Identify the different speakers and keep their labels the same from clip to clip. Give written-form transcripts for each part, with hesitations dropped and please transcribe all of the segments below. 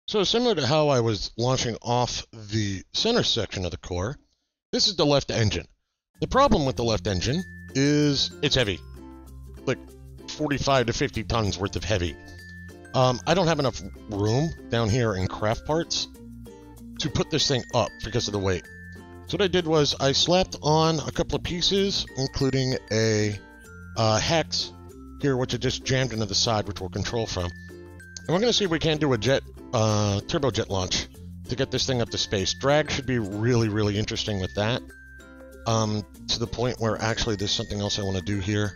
Speaker 1: So similar to how I was launching off the center section of the core, this is the left engine. The problem with the left engine is it's heavy. Like 45 to 50 tons worth of heavy. I don't have enough room down here in craft parts to put this thing up because of the weight. So what I did was I slapped on a couple of pieces, including a hex here, which I just jammed into the side, which we'll control from. And we're going to see if we can do a turbojet launch to get this thing up to space. Drag should be really, really interesting with that. To the point where actually there's something else I want to do here.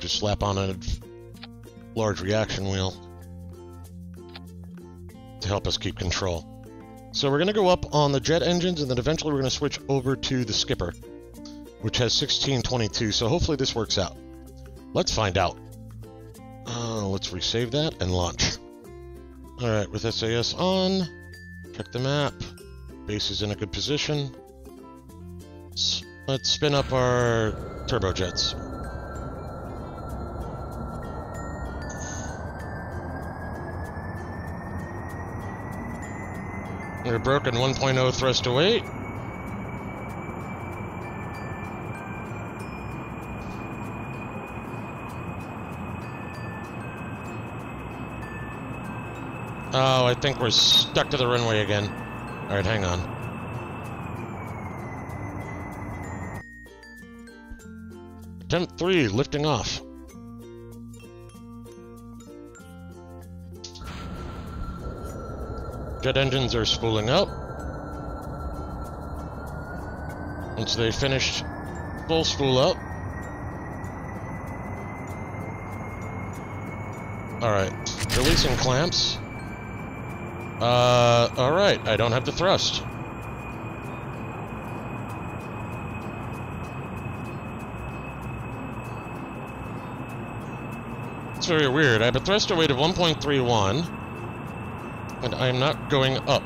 Speaker 1: Just slap on a large reaction wheel to help us keep control. So we're going to go up on the jet engines, and then eventually we're going to switch over to the skipper, which has 1622, so hopefully this works out. Let's find out. Let's resave that and launch. Alright, with SAS on, check the map. Base is in a good position. Let's spin up our turbojets. We're broken 1.0 thrust to weight. Oh, I think we're stuck to the runway again. Alright, hang on. Attempt 3, lifting off. Jet engines are spooling up. Once they finish full spool up. Alright, releasing clamps. Alright, I don't have the thrust. It's very weird. I have a thruster weight of 1.31. And I am not going up.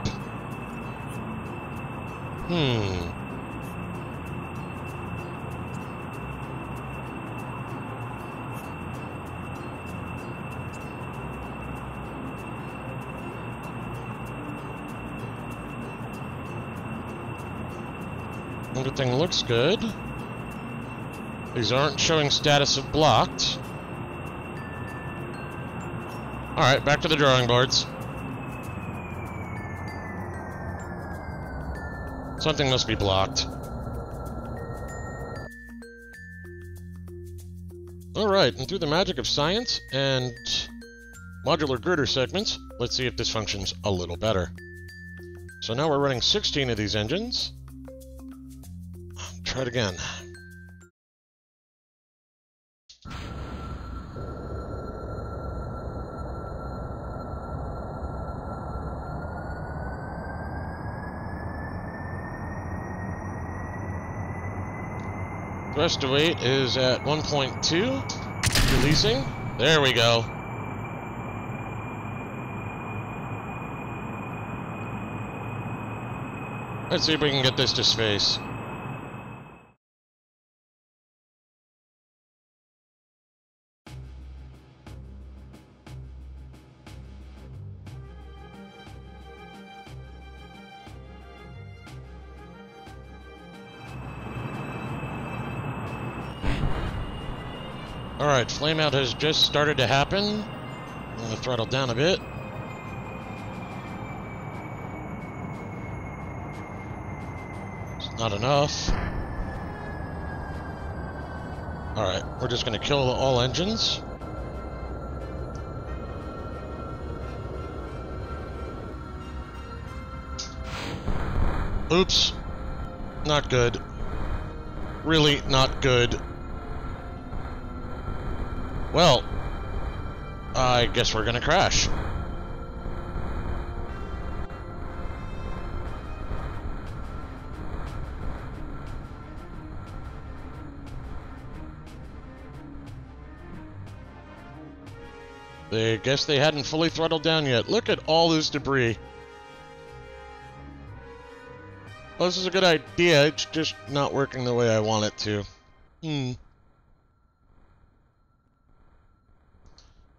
Speaker 1: Everything looks good. These aren't showing status of blocked. Alright, back to the drawing boards. Something must be blocked. Alright, and through the magic of science and modular girder segments, let's see if this functions a little better. So now we're running 16 of these engines. Try it again. Thrust to weight is at 1.2. Releasing. There we go. Let's see if we can get this to space. Alright, flameout has just started to happen. I'm going to throttle down a bit. It's not enough. Alright, we're just going to kill all engines. Oops. Not good. Really not good. Well, I guess we're gonna crash. I guess they hadn't fully throttled down yet. Look at all this debris. Well, this is a good idea. It's just not working the way I want it to.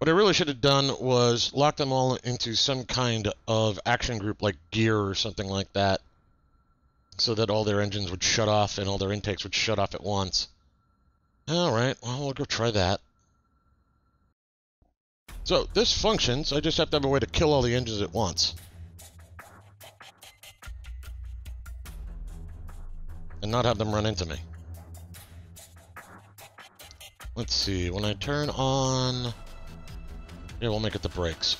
Speaker 1: What I really should have done was lock them all into some kind of action group like gear or something like that, so that all their engines would shut off and all their intakes would shut off at once. Alright, well, we'll go try that. So, this functions, I just have to have a way to kill all the engines at once. And not have them run into me. Let's see, when I turn on... Yeah, we'll make it the brakes.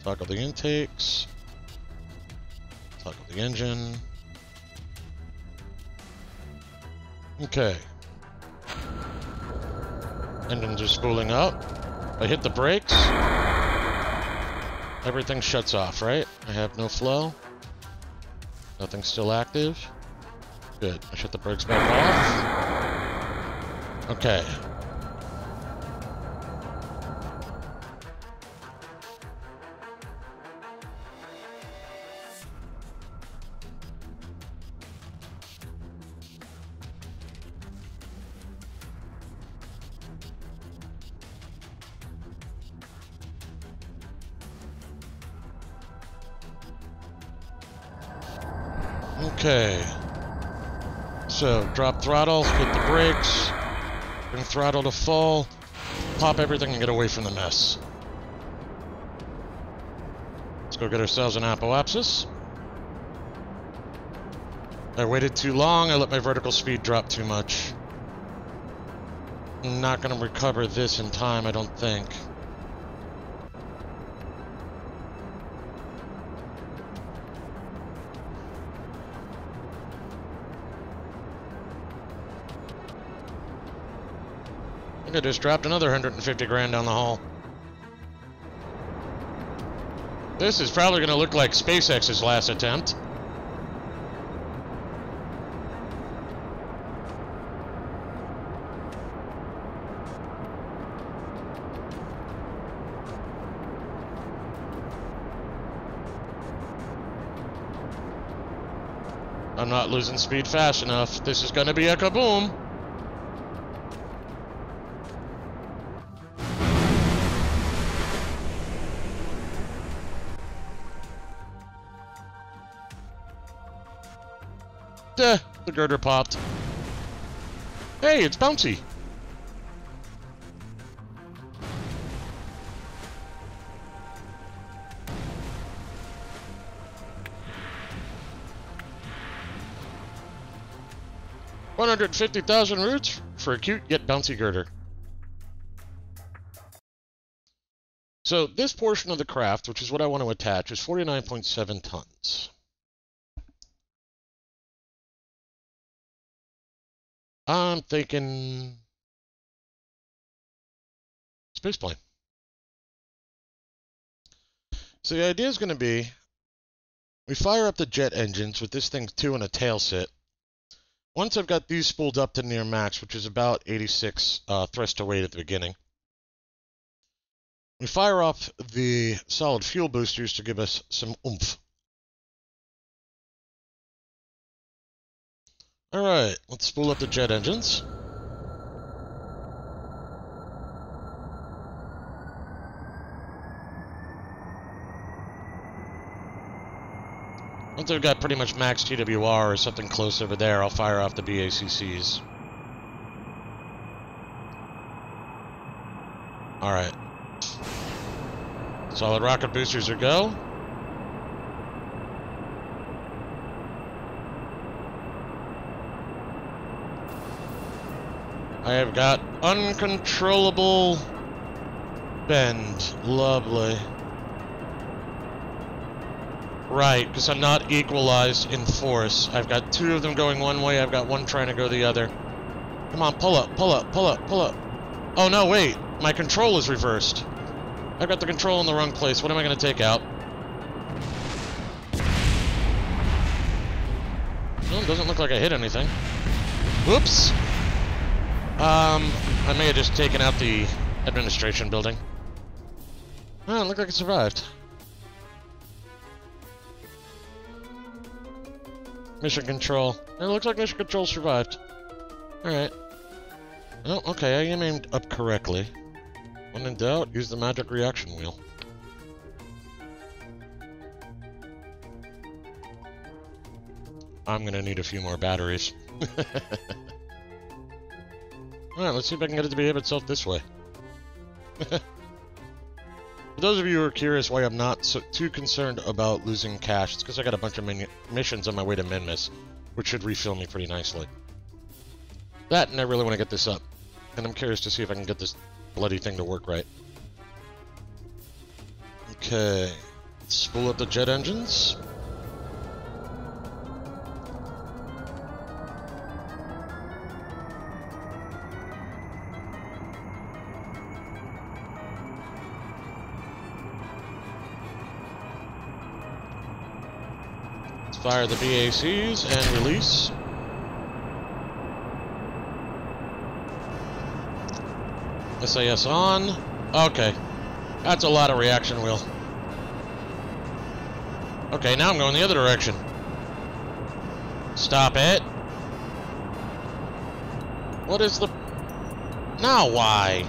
Speaker 1: Toggle the intakes. Toggle the engine. Okay. Engines are spooling up. I hit the brakes. Everything shuts off, right? I have no flow. Nothing's still active. Good. I shut the brakes back off. Okay. Okay. So, drop throttle, hit the brakes, bring throttle to full, pop everything and get away from the mess. Let's go get ourselves an apoapsis. I waited too long, I let my vertical speed drop too much. I'm not going to recover this in time, I don't think. I just dropped another 150 grand down the hole. This is probably going to look like SpaceX's last attempt. I'm not losing speed fast enough. This is going to be a kaboom. The girder popped. Hey, it's bouncy. $150,000 roots for a cute yet bouncy girder. So this portion of the craft, which is what I want to attach, is 49.7 tons. I'm thinking spaceplane. So the idea is going to be we fire up the jet engines with this thing 2 and a tail sit. Once I've got these spooled up to near max, which is about 86 thrust to weight at the beginning, we fire off the solid fuel boosters to give us some oomph. Alright, let's spool up the jet engines. Once I've got pretty much max TWR or something close over there, I'll fire off the BACCs. Alright. Solid rocket boosters are go. I have got uncontrollable bend. Lovely. Right, because I'm not equalized in force. I've got 2 of them going one way, I've got 1 trying to go the other. Come on, pull up, pull up, pull up, pull up. Oh no, wait. My control is reversed. I've got the control in the wrong place. What am I going to take out? Well, it doesn't look like I hit anything. Whoops! I may have just taken out the administration building. Oh, it looked like it survived. Mission control. It looks like mission control survived. Alright. Oh, okay, I am aimed up correctly. When in doubt, use the magic reaction wheel. I'm gonna need a few more batteries. Alright, let's see if I can get it to behave itself this way. For those of you who are curious why I'm not too concerned about losing cash, it's because I got a bunch of missions on my way to Minmus, which should refill me pretty nicely. That, and I really want to get this up. And I'm curious to see if I can get this bloody thing to work right. Okay, let's spool up the jet engines. Let's fire the BACs and release. SAS on. Okay. That's a lot of reaction wheel. Okay, now I'm going the other direction. Stop it. What is the... Now why?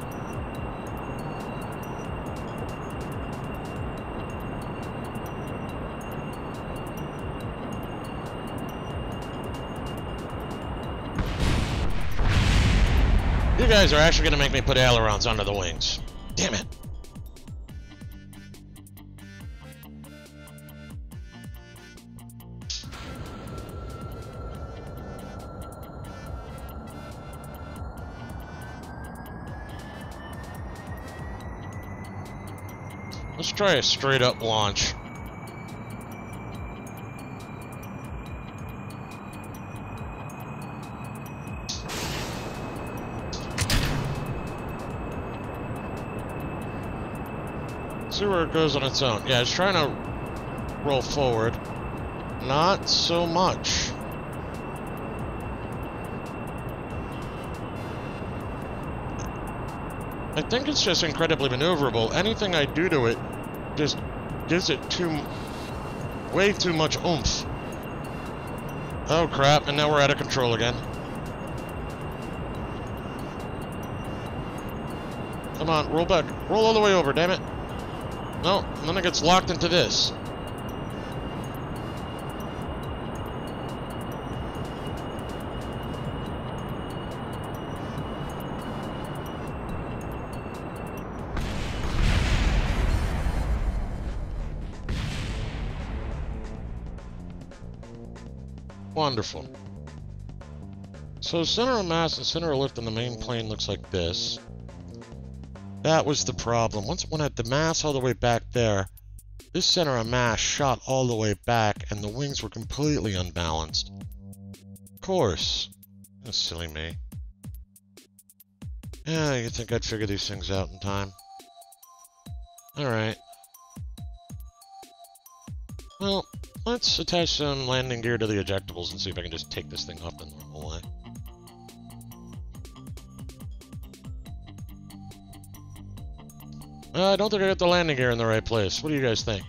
Speaker 1: You guys are actually going to make me put ailerons under the wings. Damn it. Let's try a straight-up launch. See where it goes on its own. Yeah, it's trying to roll forward. Not so much. I think it's just incredibly maneuverable. Anything I do to it just gives it way too much oomph. Oh crap, and now we're out of control again. Come on, roll back. Roll all the way over, damn it. No, and then it gets locked into this. Wonderful. So center of mass and center of lift on the main plane looks like this. That was the problem. When I had the mass all the way back there, this center of mass shot all the way back, and the wings were completely unbalanced. Of course. That's silly me. Yeah, you'd think I'd figure these things out in time. Alright. Well, let's attach some landing gear to the ejectables and see if I can just take this thing off the normal way. I don't think I got the landing gear in the right place. What do you guys think?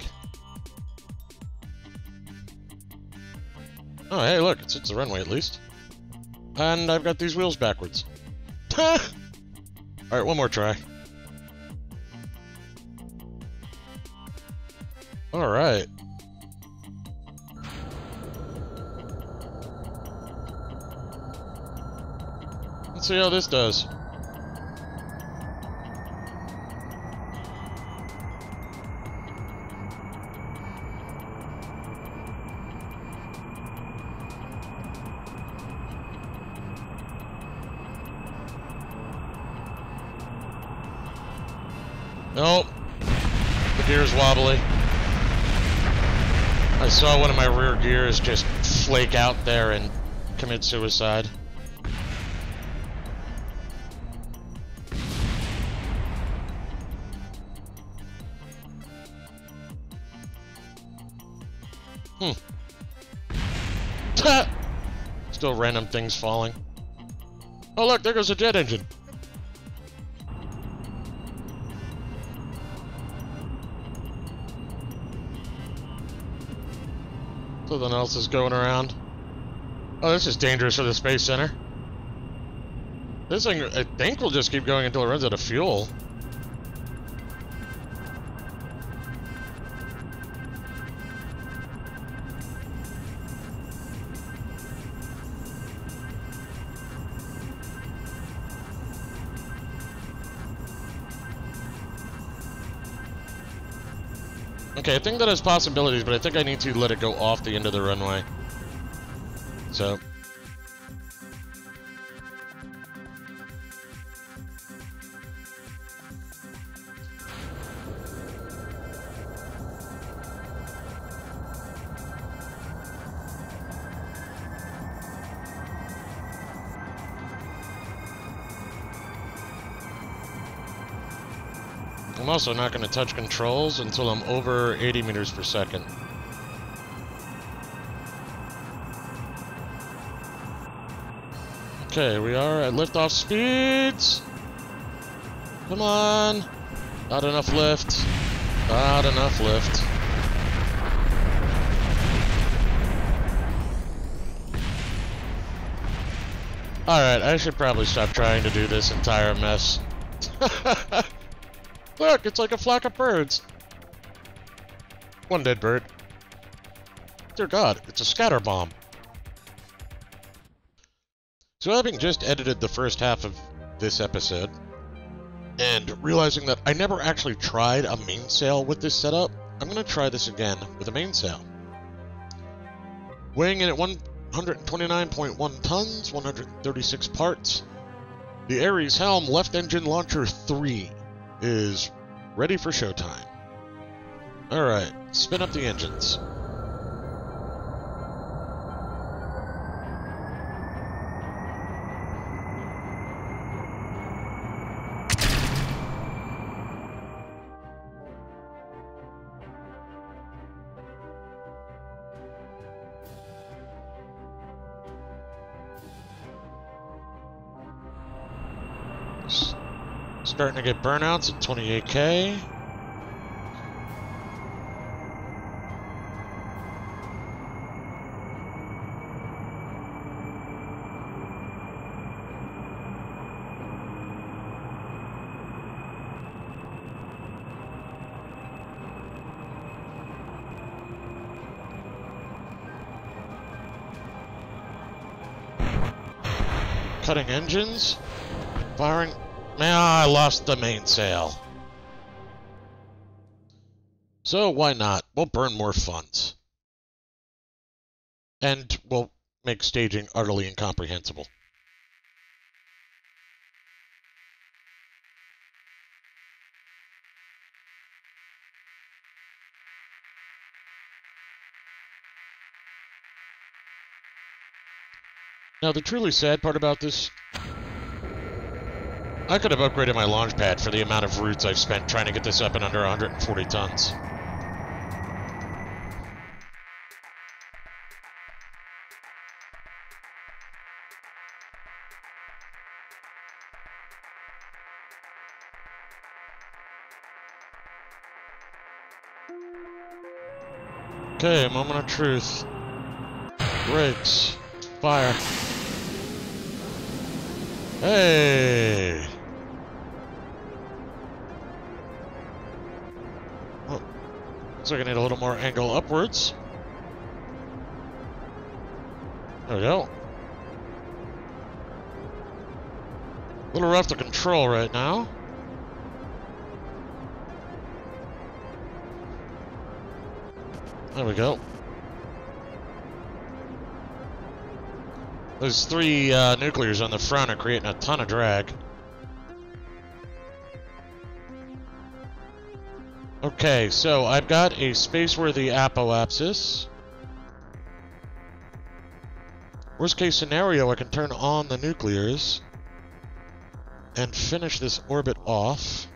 Speaker 1: Oh, hey, look, it's the runway at least. And I've got these wheels backwards. Alright, one more try. Alright. Let's see how this does. Nope. The gear's wobbly. I saw one of my rear gears just flake out there and commit suicide. Still random things falling. Oh look, there goes a jet engine. Something else is going around. Oh, this is dangerous for the Space Center. This thing, I think, will just keep going until it runs out of fuel. Okay, I think that has possibilities, but I think I need to let it go off the end of the runway. So... I'm also not going to touch controls until I'm over 80 meters per second. Okay, we are at liftoff speeds. Come on. Not enough lift. Not enough lift. Alright, I should probably stop trying to do this entire mess. Look, it's like a flock of birds. One dead bird. Dear God, it's a scatter bomb. So having just edited the first half of this episode, and realizing that I never actually tried a mainsail with this setup, I'm going to try this again with a mainsail. Weighing in at 129.1 tons, 136 parts, the Ares Helm Left Engine Launcher 3 is ready for showtime. Alright, spin up the engines. Starting to get burnouts at 28K. Cutting engines. Firing. Man, I lost the mainsail. So why not? We'll burn more funds. And we'll make staging utterly incomprehensible. Now, the truly sad part about this, I could have upgraded my launch pad for the amount of routes I've spent trying to get this up in under 140 tons. Okay, moment of truth. Brakes. Fire. Hey! Oh, looks like I need a little more angle upwards. There we go. A little rough to control right now. There we go. Those three nuclears on the front are creating a ton of drag. Okay, so I've got a space-worthy apoapsis. Worst case scenario, I can turn on the nuclears and finish this orbit off.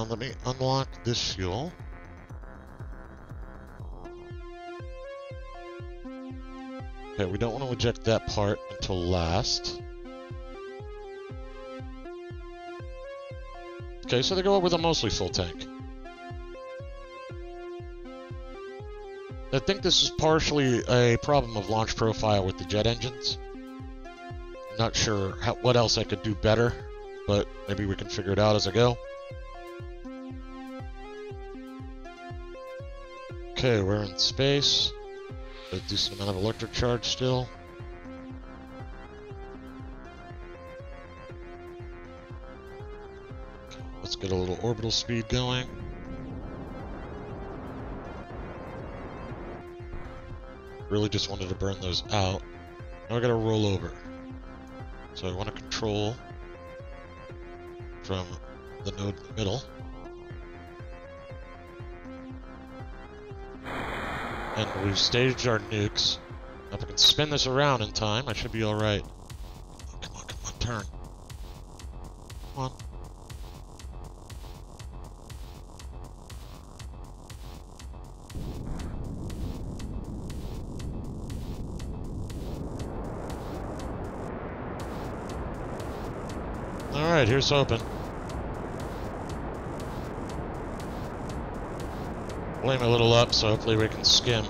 Speaker 1: Let me unlock this fuel. Okay, we don't want to eject that part until last. Okay, so they go with a mostly full tank. I think this is partially a problem of launch profile with the jet engines. not sure what else I could do better, but maybe we can figure it out as I go. Okay, we're in space. A decent amount of electric charge still. Let's get a little orbital speed going. Really just wanted to burn those out. Now I gotta roll over. So I want to control from the node in the middle. And we've staged our nukes. Now if I can spin this around in time, I should be alright. Oh, come on, turn. Come on. Alright, here's hoping. Blame a little up, so hopefully we can skim.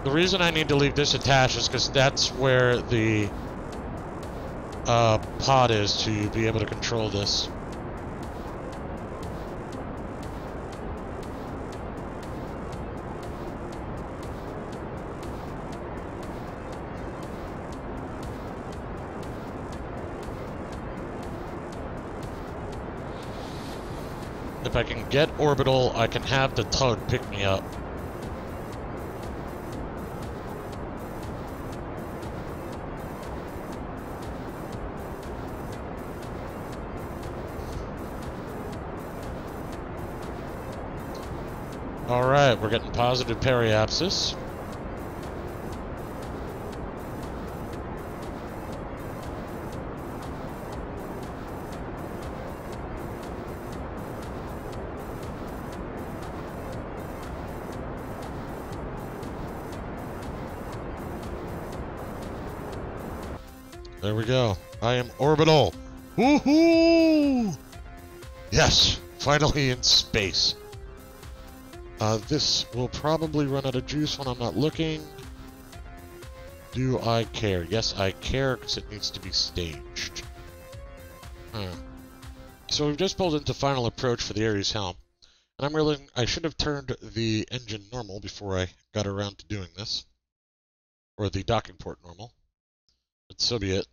Speaker 1: The reason I need to leave this attached is because that's where the pod is to be able to control this. If I can get orbital, I can have the tug pick me up. Alright, we're getting positive periapsis. There we go. I am orbital. Woohoo! Yes, finally in space. This will probably run out of juice when I'm not looking. Do I care? Yes, I care because it needs to be staged. So we've just pulled into final approach for the Ares Helm. And I should have turned the engine normal before I got around to doing this. Or the docking port normal. But so be it.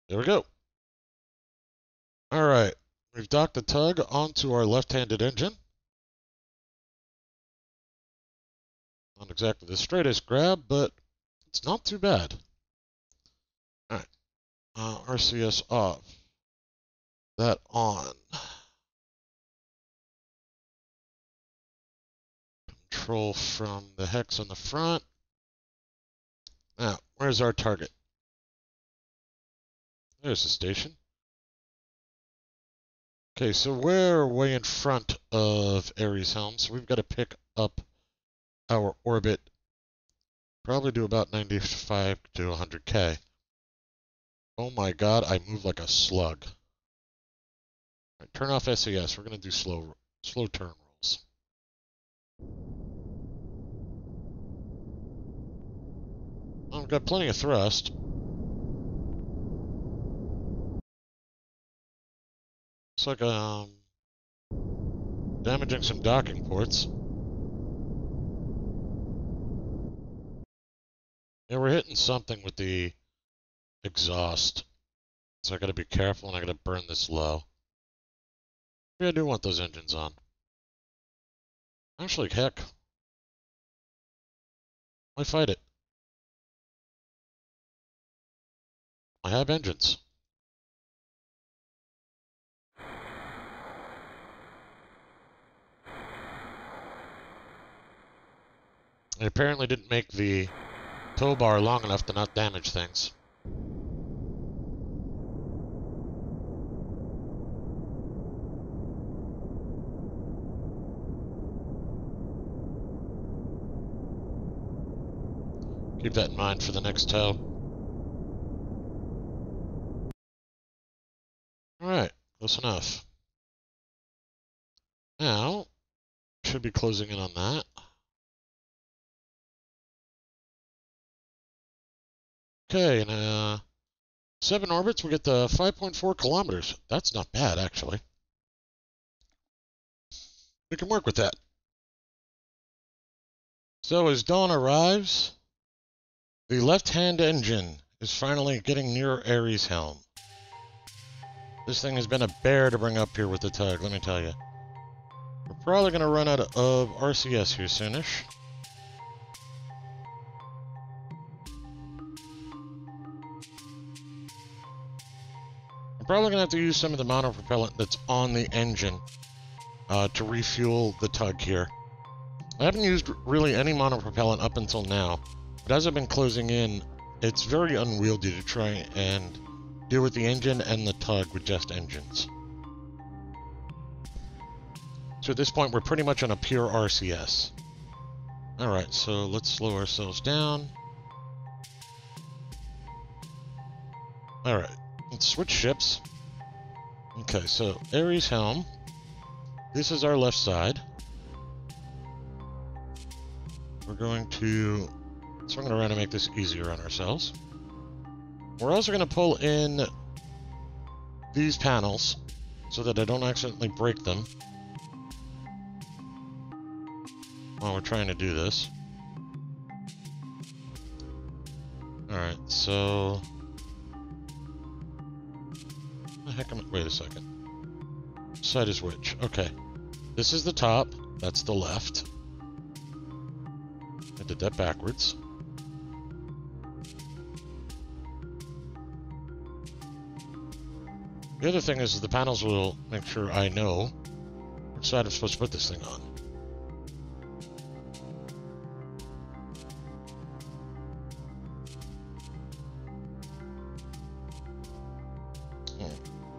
Speaker 1: There we go. Alright, we've docked the tug onto our left-handed engine. Not exactly the straightest grab, but it's not too bad. Alright, RCS off. That on. Control from the hex on the front. Now, where's our target? There's the station. Okay, so we're way in front of Ares Helm, so we've got to pick up our orbit. Probably do about 95 to 100K. Oh my god, I move like a slug. Right, turn off SES. We're going to do slow turn rolls. Oh, we've got plenty of thrust. Looks like damaging some docking ports. Yeah, we're hitting something with the exhaust. So I gotta be careful and I gotta burn this low. Maybe I do want those engines on. Actually, heck. Why fight it? I have engines. I apparently didn't make the tow bar long enough to not damage things. Keep that in mind for the next tow. Alright, close enough. Now, should be closing in on that. Okay, and 7 orbits, we get the 5.4 kilometers. That's not bad, actually. We can work with that. So as dawn arrives, the left-hand engine is finally getting near Ares Helm. This thing has been a bear to bring up here with the tug, let me tell you. We're probably going to run out of RCS here soonish. I'm probably going to have to use some of the monopropellant that's on the engine to refuel the tug here. I haven't used really any monopropellant up until now, but as I've been closing in, it's very unwieldy to try and deal with the engine and the tug with just engines. So at this point, we're pretty much on a pure RCS. Alright, so let's slow ourselves down. Alright, let's switch ships. Okay, so Ares Helm. This is our left side. We're going to swing it around to make this easier on ourselves. We're also going to pull in these panels so that I don't accidentally break them while we're trying to do this. Alright, so... the heck am I... wait a second. Which side is which? Okay. This is the top. That's the left. I did that backwards. The other thing is the panels will make sure I know which side I'm supposed to put this thing on.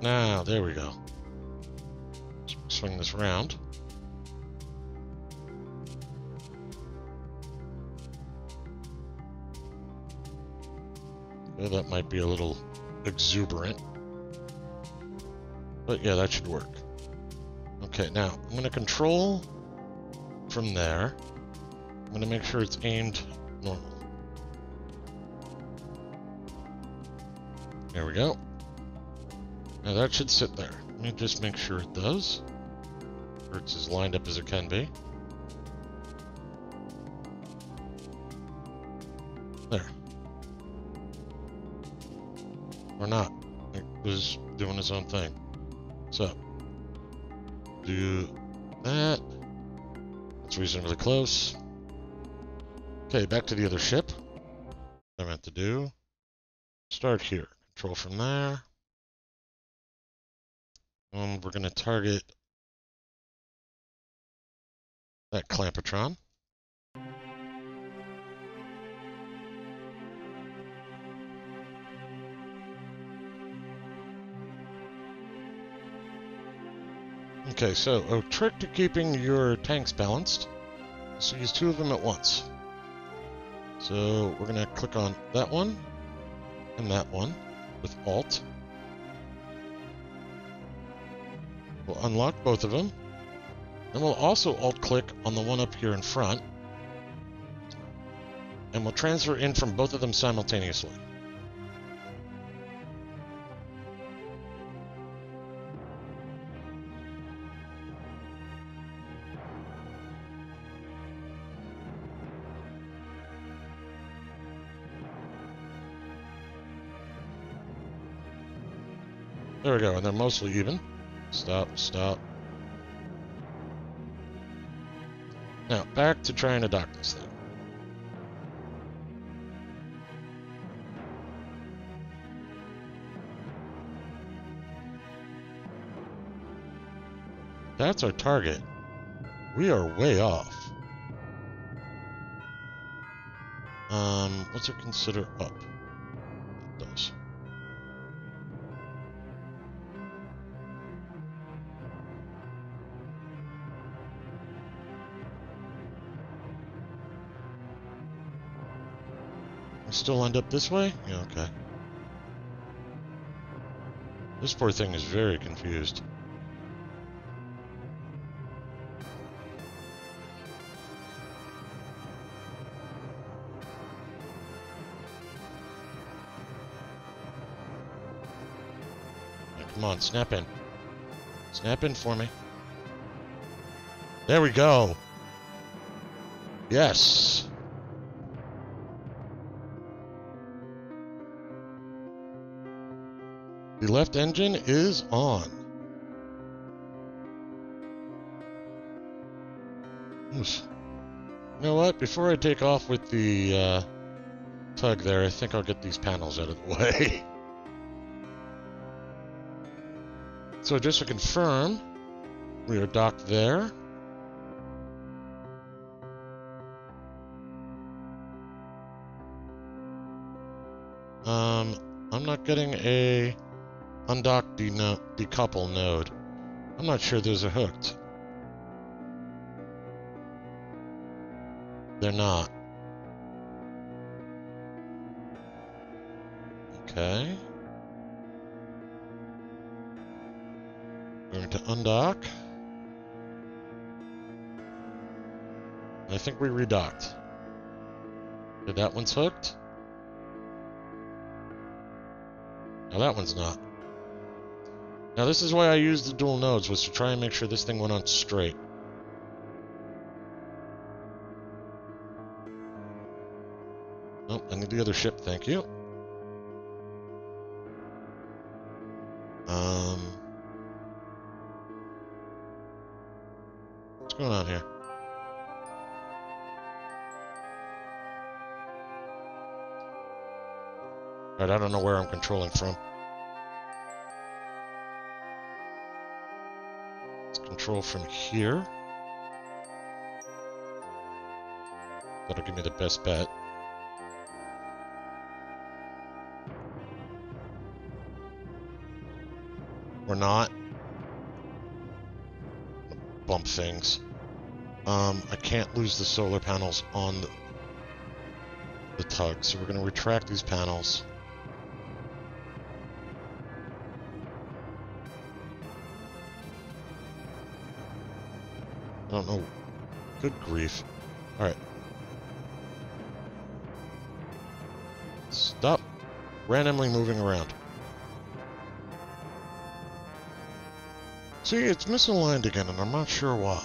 Speaker 1: Now, there we go. Swing this around. Well, that might be a little exuberant. But yeah, that should work. Okay, now I'm going to control from there. I'm going to make sure it's aimed normal. There we go. Now that should sit there. Let me just make sure it does. Or it's as lined up as it can be. There. Or not. It was doing its own thing. So, do that. That's reasonably close. Okay, back to the other ship. What I meant to do. Start here. Control from there. And we're going to target that clampetron. Okay, so a trick to keeping your tanks balanced is to use 2 of them at once. So we're going to click on that one and that one with Alt. We'll unlock both of them. Then we'll also Alt-click on the one up here in front. And we'll transfer in from both of them simultaneously. There we go, and they're mostly even. Stop, stop. Now, back to trying to dock this thing. That's our target. We are way off. What's it consider up? It does. We still end up this way? Yeah, okay. This poor thing is very confused. Come on, snap in. Snap in for me. There we go. Yes. The left engine is on. Oof. You know what? Before I take off with the tug there, I think I'll get these panels out of the way. So just to confirm, we are docked there. I'm not getting a undock decouple node. I'm not sure those are hooked. They're not. Okay. Going to undock. I think we redocked. Did that one's hooked? Now that one's not. Now this is why I used the dual nodes, was to try and make sure this thing went on straight. Nope, I need the other ship, thank you. What's going on here? Alright, I don't know where I'm controlling from. Let's control from here. That'll give me the best bet. Or not. Bump things. I can't lose the solar panels on the tug, so we're going to retract these panels. I don't know. Good grief. Alright. Stop randomly moving around. See, it's misaligned again, and I'm not sure why.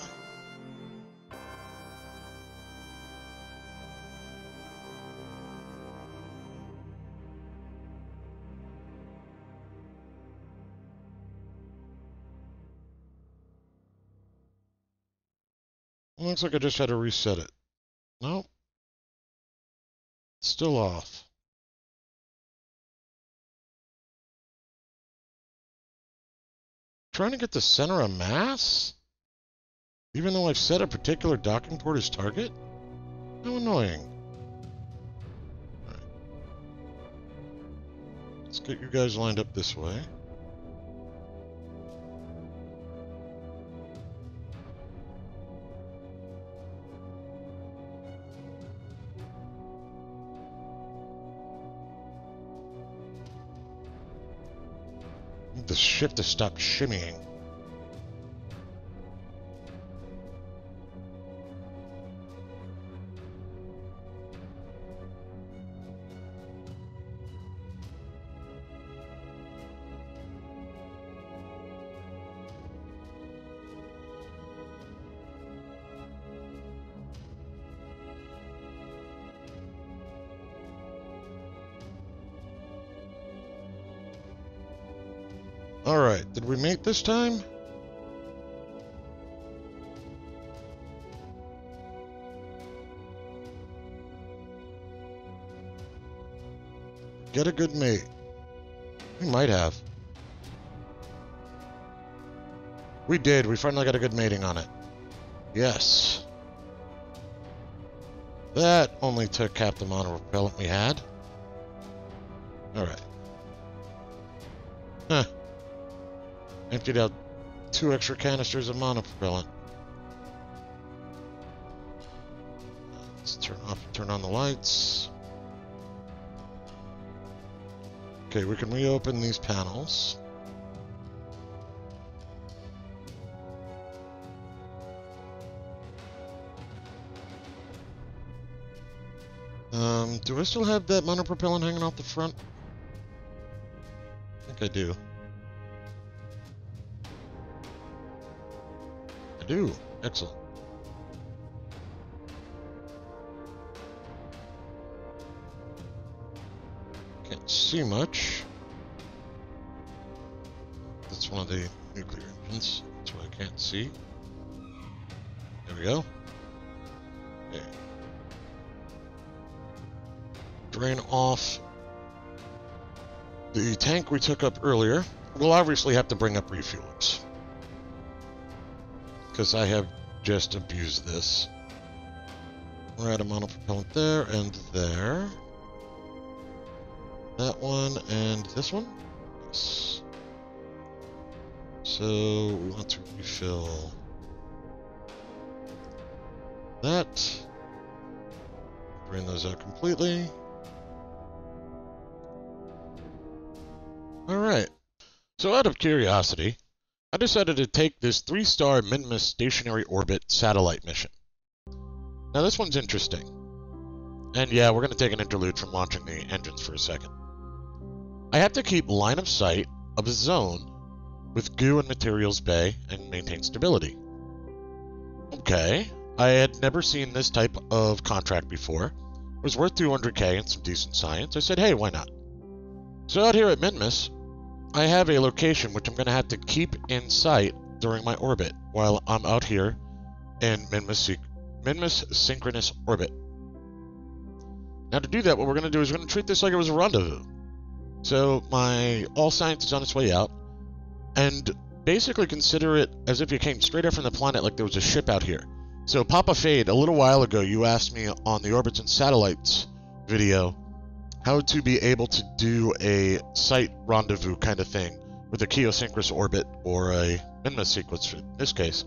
Speaker 1: Looks like I just had to reset it. Nope. It's still off. Trying to get the center of mass? Even though I've set a particular docking port as target? How annoying. Alright. Let's get you guys lined up this way. The ship to stop shimmying. Alright, did we mate this time? Get a good mate. We might have. We did, we finally got a good mating on it. Yes. That only took half the amount of repellent we had. Alright. Huh. Emptied out 2 extra canisters of monopropellant. Let's turn on the lights. Okay, we can reopen these panels. Do I still have that monopropellant hanging off the front? I think I do. I do. Excellent. Can't see much. That's one of the nuclear engines. That's what I can't see. There we go. Okay. Drain off the tank we took up earlier. We'll obviously have to bring up refuelers, because I have just abused this. We're at a monopropellant there and there. That one and this one? Yes. So we want to refill that. Drain those out completely. Alright. So out of curiosity, I decided to take this 3-star Minimus stationary orbit satellite mission. Now this one's interesting. And yeah, we're going to take an interlude from launching the engines for a second. I have to keep line of sight of a zone with goo and materials bay and maintain stability. Okay, I had never seen this type of contract before. It was worth 200k and some decent science. I said, hey, why not? So out here at Minimus, I have a location which I'm going to have to keep in sight during my orbit while I'm out here in Minimus synchronous orbit. Now to do that, what we're going to do is we're going to treat this like it was a rendezvous. So my all science is on its way out, and basically consider it as if you came straight up from the planet like there was a ship out here. So Papa Fade, a little while ago, you asked me on the Orbits and Satellites video how to be able to do a site rendezvous kind of thing with a geosynchronous orbit or a Minimus sequence in this case.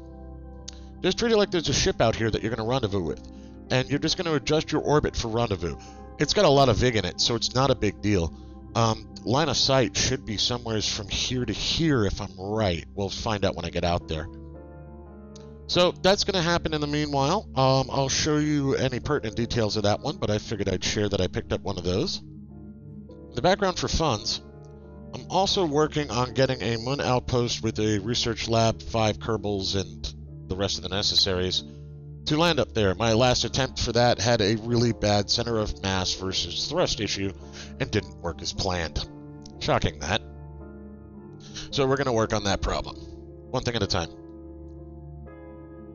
Speaker 1: Just treat it like there's a ship out here that you're going to rendezvous with, and you're just going to adjust your orbit for rendezvous. It's got a lot of VIG in it, so it's not a big deal. Line of sight should be somewhere from here to here if I'm right. We'll find out when I get out there. So that's going to happen in the meanwhile. I'll show you any pertinent details of that one, but I figured I'd share that I picked up one of those. The background for funds, I'm also working on getting a moon outpost with a research lab, 5 Kerbals, and the rest of the necessaries to land up there. My last attempt for that had a really bad center of mass versus thrust issue and didn't work as planned. Shocking that. So we're going to work on that problem, one thing at a time.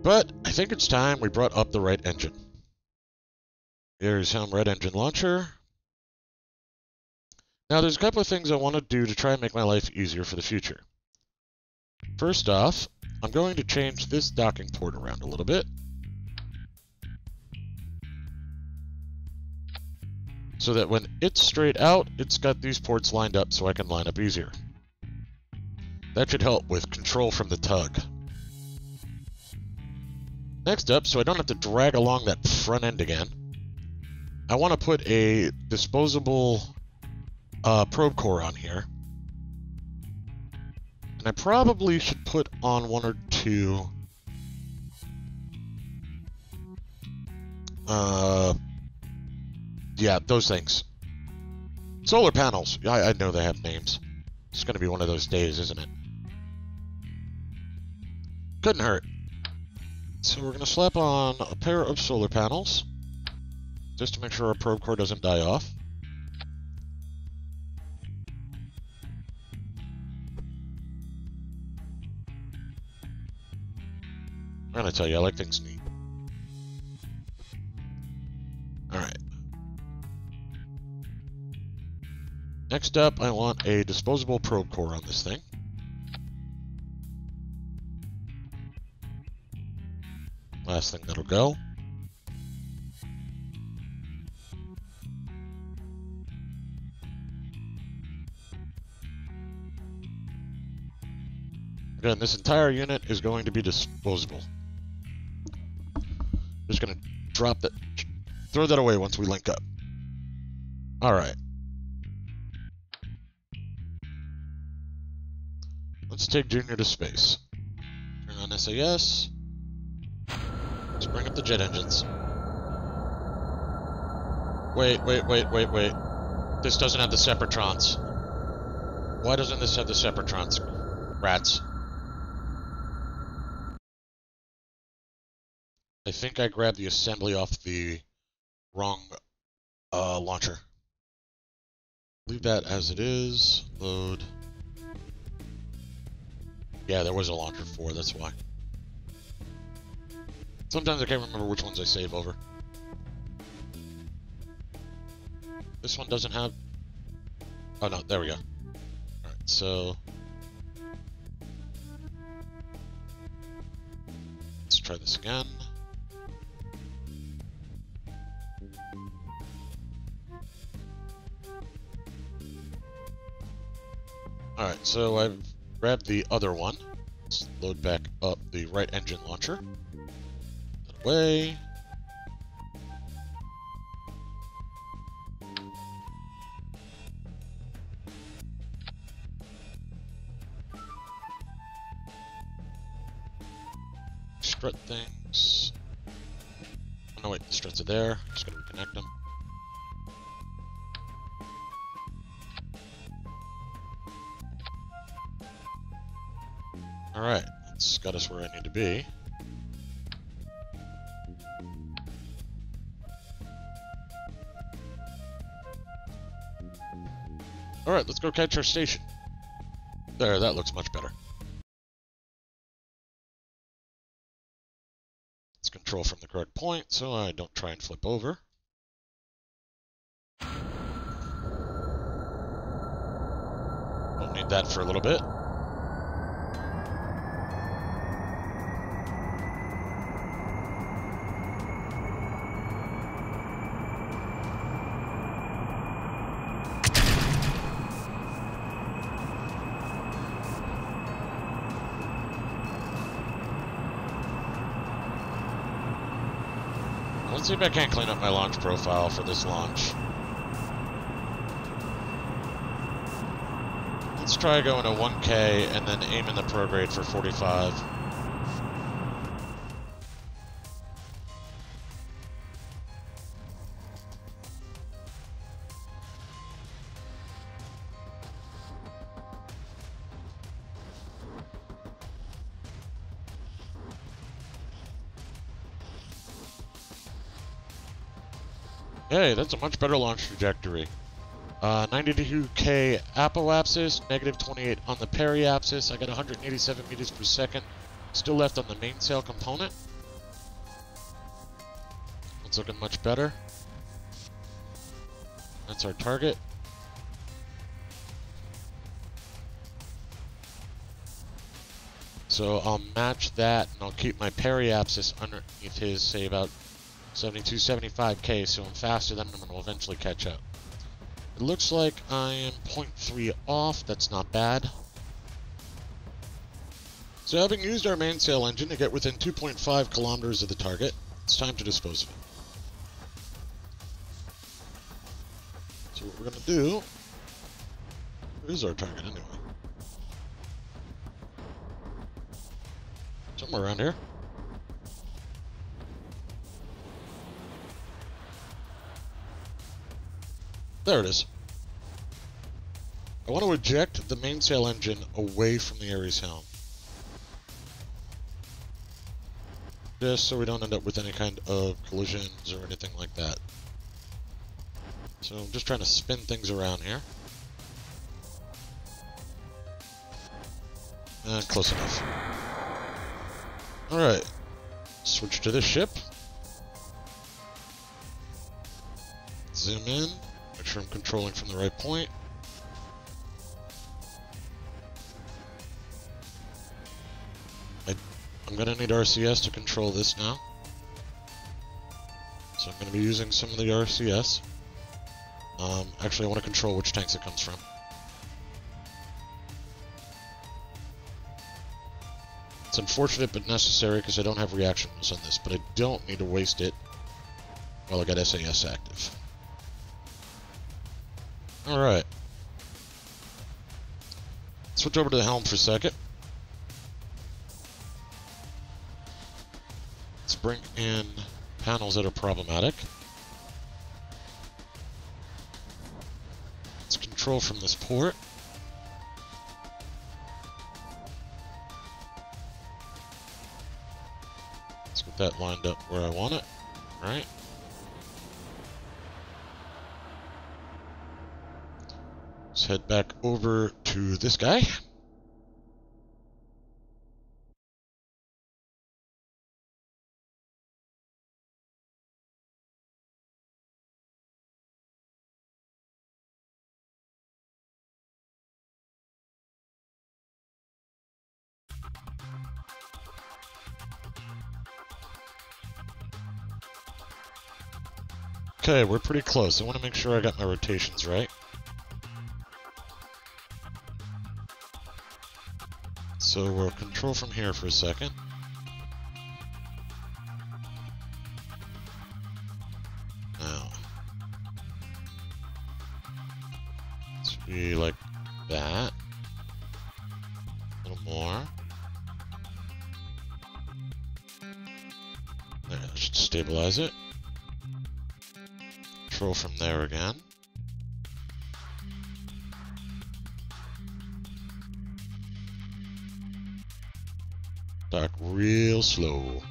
Speaker 1: But I think it's time we brought up the right engine. Here's Helm Red Engine Launcher. Now there's a couple of things I want to do to try and make my life easier for the future. First off, I'm going to change this docking port around a little bit, so that when it's straight out, it's got these ports lined up so I can line up easier. That should help with control from the tug. Next up, so I don't have to drag along that front end again, I want to put a disposable probe core on here. And I probably should put on 1 or 2 yeah, those things. Solar panels. I know they have names. It's going to be one of those days, isn't it? Couldn't hurt. So we're going to slap on a pair of solar panels, just to make sure our probe core doesn't die off. I'm going to tell you, I like things neat. Alright. Next up, I want a disposable probe core on this thing. Last thing that'll go. Again, this entire unit is going to be disposable. Just going to drop that, throw that away once we link up. Alright. let's take Junior to space. Turn on SAS. Let's bring up the jet engines. Wait. This doesn't have the Separatrons. Why doesn't this have the Separatrons? Rats. I think I grabbed the assembly off the wrong launcher. Leave that as it is. Load. Yeah, there was a launcher 4, that's why. Sometimes I can't remember which ones I save over. This one doesn't have... Oh no, there we go. Alright, so... let's try this again. Alright, so I've grabbed the other one. Let's load back up the right engine launcher. Put it away. Strut things. Oh no, wait, the struts are there. Just gonna reconnect them. Alright, that's got us where I need to be. Alright, let's go catch our station. There, that looks much better. Let's control from the correct point so I don't try and flip over. Don't need that for a little bit. Let's see if I can't clean up my launch profile for this launch. Let's try going to 1K and then aiming the prograde for 45. Hey, that's a much better launch trajectory. 92K apoapsis, negative 28 on the periapsis. I got 187 meters per second. Still left on the mainsail component. It's looking much better. That's our target. So I'll match that, and I'll keep my periapsis underneath his, say about 72, 75K, so I'm faster than him and will eventually catch up. It looks like I am 0.3 off. That's not bad. So having used our mainsail engine to get within 2.5 kilometers of the target, it's time to dispose of it. So what we're going to do... Where is our target anyway? Somewhere around here. There it is. I want to eject the mainsail engine away from the Ares Helm. Just so we don't end up with any kind of collisions or anything like that. So I'm just trying to spin things around here. Close enough. Alright. Switch to this ship. Zoom in. Make sure I'm controlling from the right point. I'm going to need RCS to control this now. So I'm going to be using some of the RCS. Actually, I want to control which tanks it comes from. It's unfortunate but necessary because I don't have reaction rules on this, but I don't need to waste it while I got SAS active. Alright. Let's switch over to the helm for a second. Let's bring in panels that are problematic. Let's control from this port. Let's get that lined up where I want it. All right. Let's head back over to this guy. Okay, we're pretty close. I want to make sure I got my rotations right. So we'll control from here for a second. Now, let's be like that. A little more. There, that should stabilize it. Control from there again. Dock real slow.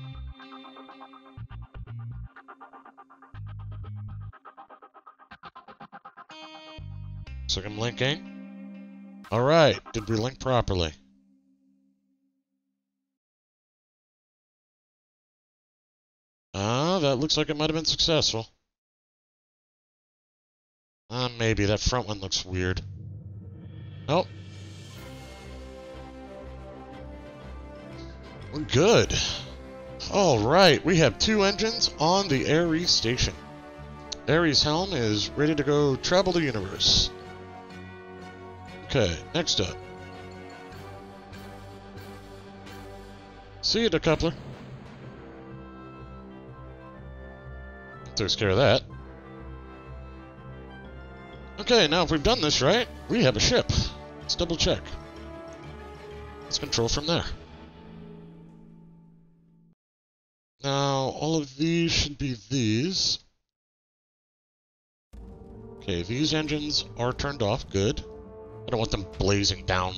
Speaker 1: Looks like I'm linking. Alright, did we link properly? That looks like it might have been successful. Maybe. That front one looks weird. Nope. We're good. Alright, we have 2 engines on the Ares station. Ares Helm is ready to go travel the universe. Okay, next up. See you, decoupler. Takes care of that. Okay, now if we've done this right, we have a ship. Let's double check. Let's control from there. Now, all of these should be these. Okay, these engines are turned off. Good. I don't want them blazing down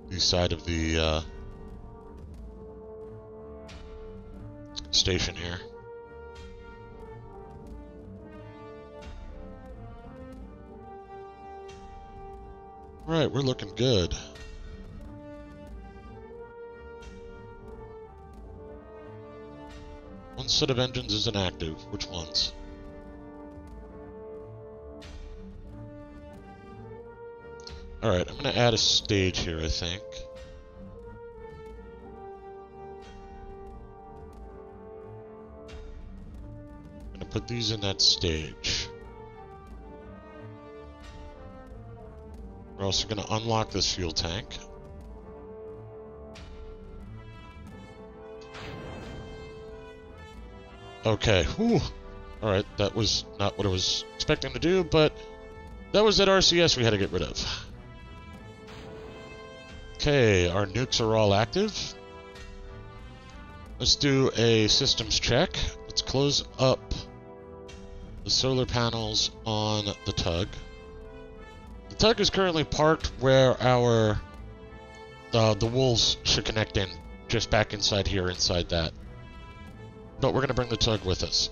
Speaker 1: the side of the station here. Right, we're looking good. One set of engines is inactive. Which ones? Alright, I'm going to add a stage here, I think. I'm going to put these in that stage. We're also going to unlock this fuel tank. Okay, whew. Alright, that was not what I was expecting to do, but that was that RCS we had to get rid of. Okay, our nukes are all active. Let's do a systems check. Let's close up the solar panels on the tug. The tug is currently parked where our the wolves should connect in, just back inside here, inside that. But we're going to bring the tug with us.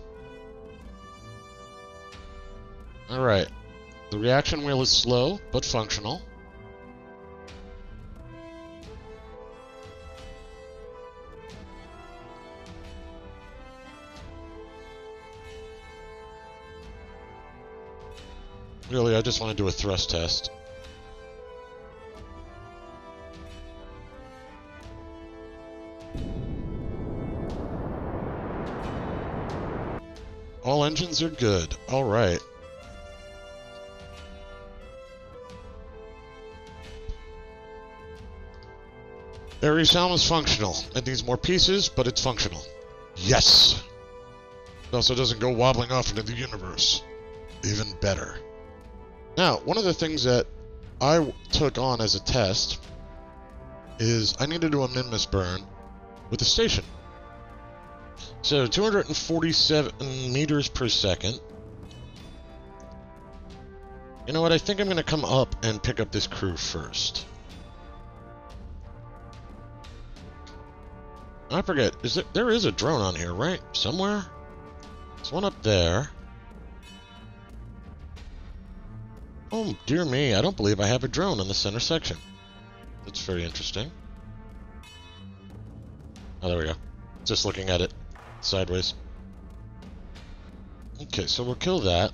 Speaker 1: Alright. The reaction wheel is slow, but functional. Really, I just want to do a thrust test. All engines are good. All right. Ares Helm is functional. It needs more pieces, but it's functional. Yes! It also doesn't go wobbling off into the universe. Even better. Now, one of the things that I took on as a test is I need to do a Minmus burn with the station. So 247 meters per second. You know what? I think I'm going to come up and pick up this crew first. I forget. There is a drone on here, right? Somewhere? There's one up there. Oh, dear me. I don't believe I have a drone in the center section. That's very interesting. Oh, there we go. Just looking at it sideways. Okay, so we'll kill that.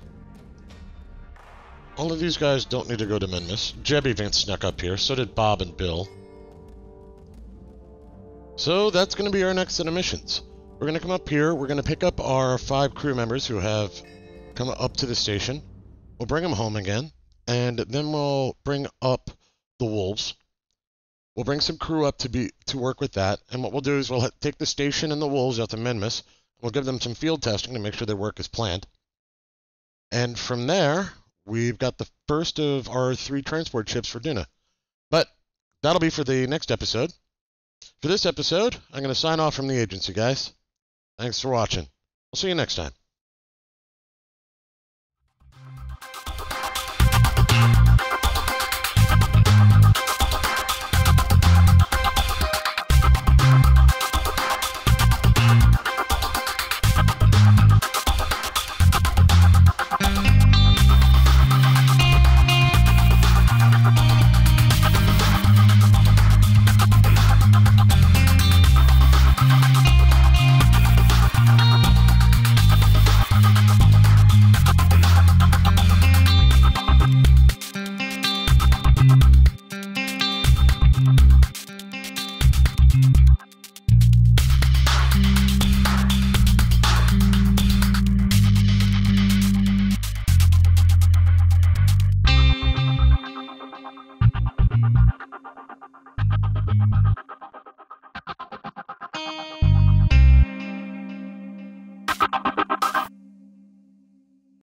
Speaker 1: All of these guys don't need to go to Minmus. Jeb even snuck up here. So did Bob and Bill. So that's going to be our next set of missions. We're going to come up here. We're going to pick up our 5 crew members who have come up to the station. We'll bring them home again. And then we'll bring up the wolves. We'll bring some crew up to work with that. And what we'll do is we'll take the station and the wolves out to Minmus. We'll give them some field testing to make sure their work is planned. And from there, we've got the first of our 3 transport ships for Duna. But that'll be for the next episode. For this episode, I'm going to sign off from the agency, guys. Thanks for watching. I'll see you next time.